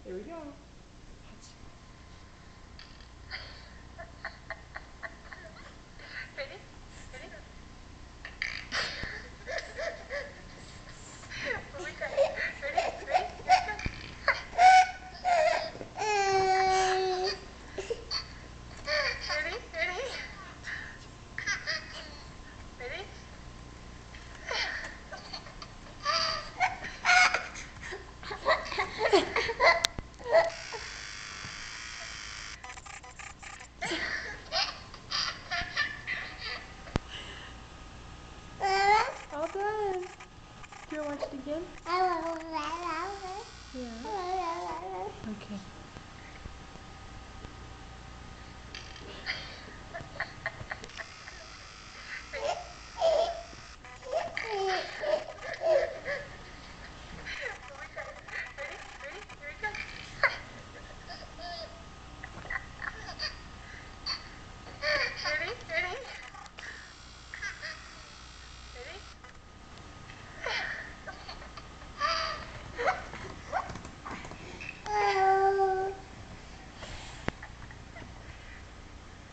Here we go. Ready? Ready? Bukan. Ready? Ready? Ready? Ready? Ready? All done. Do you want to watch it again? Yeah. Okay.